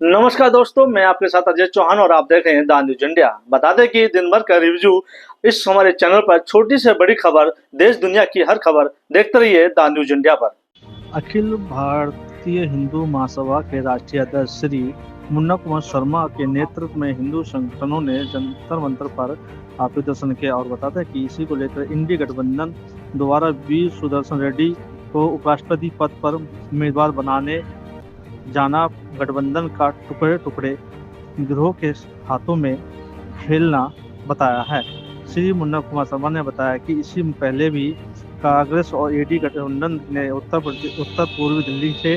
नमस्कार दोस्तों, मैं आपके साथ अजय चौहान और आप देख रहे हैं द न्यूज इंडिया। बता दें कि दिन भर का रिव्यू इस हमारे चैनल पर छोटी से बड़ी खबर, देश दुनिया की हर खबर देखते रहिए द न्यूज इंडिया पर। अखिल भारतीय हिंदू महासभा के राष्ट्रीय अध्यक्ष श्री मुन्ना कुमार शर्मा के नेतृत्व में हिंदू संगठनों ने जंतर मंतर पर प्रदर्शन किया और बताते हैं कि इसी को लेकर इंडी गठबंधन द्वारा वी सुदर्शन रेड्डी को उपराष्ट्रपति पद पर उम्मीदवार बनाने जाना गठबंधन का टुकड़े टुकड़े गिरोह के हाथों में खेलना बताया है। श्री मुन्ना कुमार शर्मा ने बताया कि इससे पहले भी कांग्रेस और एडी गठबंधन ने उत्तर पूर्वी दिल्ली से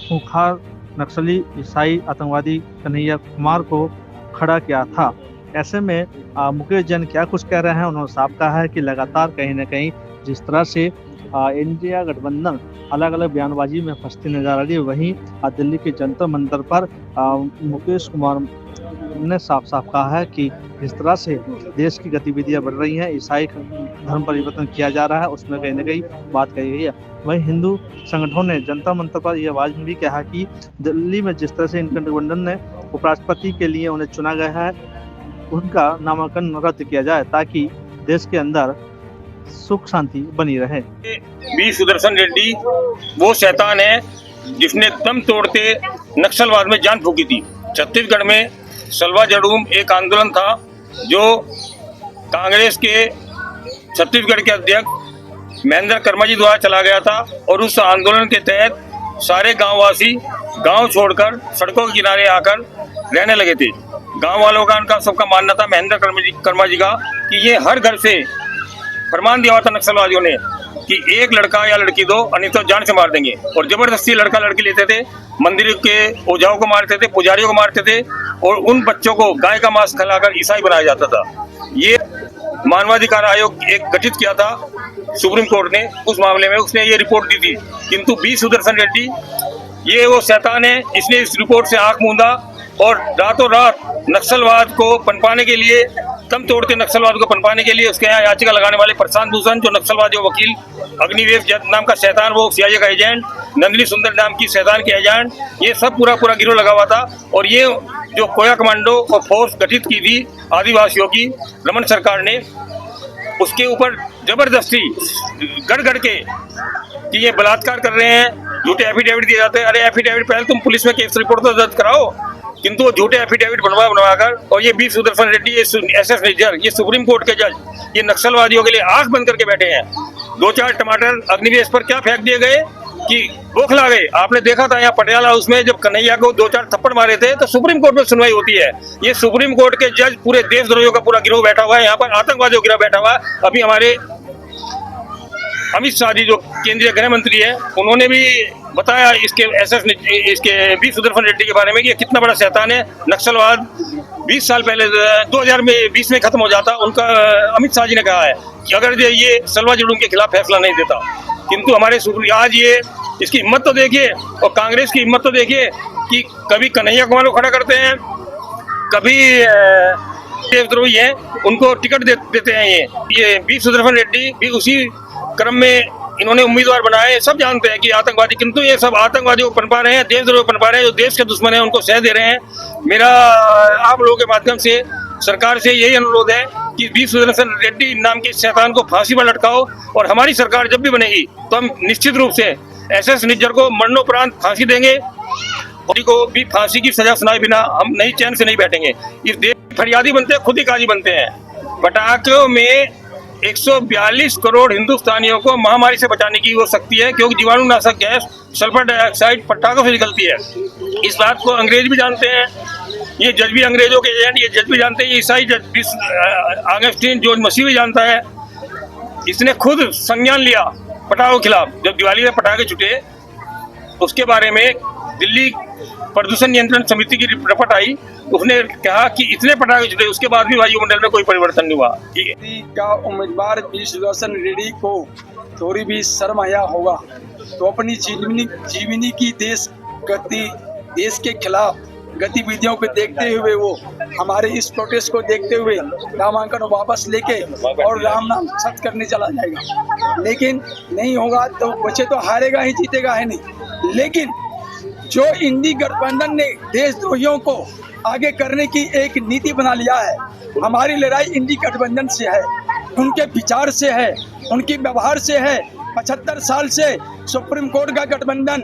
खूंखार नक्सली ईसाई आतंकवादी कन्हैया कुमार को खड़ा किया था। ऐसे में मुकेश जैन क्या कुछ कह रहे हैं, उन्होंने साफ कहा है कि लगातार कहीं ना कहीं जिस तरह से इंडिया गठबंधन अलग अलग बयानबाजी में फंसती नजर आ रही है, वहीं दिल्ली के जंतर मंतर पर मुकेश कुमार ने साफ साफ कहा है कि जिस तरह से देश की गतिविधियां बढ़ रही हैं, ईसाई धर्म परिवर्तन किया जा रहा है, उसमें कहीं ना कहीं बात कही गई है। वहीं हिंदू संगठनों ने जंतर मंतर पर यह आवाज भी कहा कि दिल्ली में जिस तरह से इंडिया गठबंधन ने उपराष्ट्रपति के लिए उन्हें चुना गया है, उनका नामांकन रद्द किया जाए ताकि देश के अंदर सुख शांति बनी रहे। वी सुदर्शन रेड्डी वो शैतान है जिसने दम तोड़ते नक्सलवाद में जान फूकी थी। छत्तीसगढ़ में सलवा जड़ूम एक आंदोलन था जो कांग्रेस के छत्तीसगढ़ के अध्यक्ष महेंद्र कर्मा जी द्वारा चला गया था और उस आंदोलन के तहत सारे गांववासी गांव छोड़कर सड़कों के किनारे आकर रहने लगे थे। गांव वालों का उनका सबका मानना था महेंद्र कर्मा जी का कि ये हर घर से फरमान दिया हुआ था नक्सलवादियों ने कि एक लड़का या लड़की दो, नहीं तो जान से मार देंगे। और जबरदस्ती लड़का लड़की लेते थे, मंदिर के ओझाओं को मारते थे, पुजारियों को मारते थे और उन बच्चों को गाय का मांस खिलाकर ईसाई बनाया जाता था। ये मानवाधिकार आयोग एक गठित किया था सुप्रीम कोर्ट ने, उस मामले में उसने ये रिपोर्ट दी थी। किंतु वी सुदर्शन रेड्डी ये वो शैतान है, इसने इस रिपोर्ट से आंख मूंदा और रातों रात नक्सलवाद को पनपाने के लिए, दम तोड़ते नक्सलवाद को पनपाने के लिए उसके यहाँ याचिका लगाने वाले प्रशांत भूषण जो नक्सलवादी वकील, अग्निवेश नाम का शैतान वो सीआईए का एजेंट, नंदिनी सुंदर नाम की शैतान के एजेंट, ये सब पूरा गिरोह लगा हुआ था। और ये जो कोया कमांडो और फोर्स गठित की थी आदिवासियों की रमन सरकार ने, उसके ऊपर जबरदस्ती गढ़ के कि ये बलात्कार कर रहे हैं, झूठे एफिडेविट दिए जाते हैं। अरे एफिडेविट पहले तुम पुलिस में केस रिपोर्ट तो दर्ज कराओ, किंतु वो झूठे एफिडेविट बनवाकर और ये वी सुदर्शन रेड्डी, ये एसएस निज्जर, ये सुप्रीम कोर्ट के जज, ये नक्सलवादियों के लिए आंख बंद करके बैठे हैं। 2-4 टमाटर अग्निवेश पर क्या फेंक दिए गए कि बौखला गए। आपने देखा था यहाँ पटियाला हाउस में जब कन्हैया को 2-4 थप्पड़ मारे थे तो सुप्रीम कोर्ट में सुनवाई होती है। ये सुप्रीम कोर्ट के जज पूरे देशद्रोहियों का पूरा गिरोह बैठा हुआ है, यहाँ पर आतंकवादियों का गिरोह बैठा हुआ है। अभी हमारे अमित शाह जी जो केंद्रीय गृह मंत्री है, उन्होंने भी बताया इसके वी सुदर्शन रेड्डी के बारे में कि ये कितना बड़ा शैतान है। नक्सलवाद 20 साल पहले 2020 में खत्म हो जाता, उनका अमित शाह जी ने कहा है कि अगर ये सलवा जड़ूम के खिलाफ फैसला नहीं देता। किंतु हमारे आज ये इसकी हिम्मत तो देखिए और कांग्रेस की हिम्मत तो देखिए कि कभी कन्हैया कुमार को खड़ा करते हैं, कभी देशद्रोही है उनको टिकट देते हैं। ये वी सुदर्शन रेड्डी भी उसी क्रम में इन्होंने उम्मीदवार बनाए। सब जानते हैं कि आतंकवादी, किंतु ये सब आतंकवादियों को पनपा रहे हैं, देशद्रोह पनपा रहे हैं, जो देश के दुश्मन है उनको सह दे रहे हैं। मेरा आप लोगों के माध्यम से सरकार से यही अनुरोध है कि वी सुदर्शन रेड्डी नाम के शैतान को फांसी पर लटकाओ और हमारी सरकार जब भी बनेगी तो हम निश्चित रूप से एसएस निज्जर को मरणोपरांत फांसी देंगे, को भी फांसी की सजा सुनाए बिना हम नहीं चैन से नहीं बैठेंगे। इस देश फरियादी बनते हैं, खुद ही काजी बनते हैं। पटाखों में 142 करोड़ हिंदुस्तानियों को महामारी से बचाने की वो शक्ति है, क्योंकि जीवाणुनाशक गैस सल्फर डाइऑक्साइड पटाखों से निकलती है। इस बात को अंग्रेज भी जानते हैं, ये जज भी अंग्रेजों के एजेंट, ये जज भी जानते हैं, ईसाई जज ऑगस्टीन जॉर्ज मसीह भी जानता है। इसने खुद संज्ञान लिया पटाखों के खिलाफ। जब दिवाली में पटाखे छूटे उसके बारे में दिल्ली प्रदूषण नियंत्रण समिति की रिपोर्ट आई, उसने कहा कि इतने पटाखे छूटे उसके बाद भी वायुमंडल में कोई परिवर्तन नहीं हुआ। का उम्मीदवार वी सुदर्शन रेड्डी को थोड़ी भी शर्म आया होगा तो अपनी जीवनी की देश के खिलाफ गतिविधियों को देखते हुए वो हमारे इस प्रोटेस्ट को देखते हुए नामांकन वापस लेके और राम नाम सत्य करने चला जाएगा। लेकिन नहीं होगा तो बच्चे तो हारेगा ही, जीतेगा है नहीं। लेकिन जो इंडी गठबंधन ने देशद्रोहियों को आगे करने की एक नीति बना लिया है। हमारी लड़ाई इंडी गठबंधन से है, उनके विचार से है, उनकी व्यवहार से है। 75 साल से सुप्रीम कोर्ट का गठबंधन,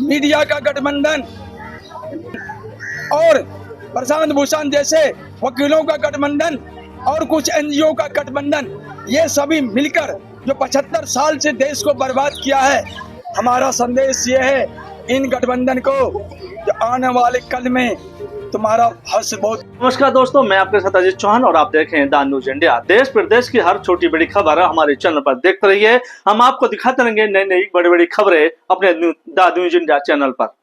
मीडिया का गठबंधन और प्रशांत भूषण जैसे वकीलों का गठबंधन और कुछ एनजीओ का गठबंधन, ये सभी मिलकर जो 75 साल से देश को बर्बाद किया है। हमारा संदेश ये है इन गठबंधन को, जो आने वाले कल में तुम्हारा हर्ष बहुत। नमस्कार दोस्तों, मैं आपके साथ अजीत चौहान और आप देख रहे हैं द न्यूज इंडिया। देश प्रदेश की हर छोटी बड़ी खबर हमारे चैनल पर देखते रहिए। हम आपको दिखाते रहेंगे नई नई बड़ी बड़ी खबरें अपने द न्यूज इंडिया चैनल पर।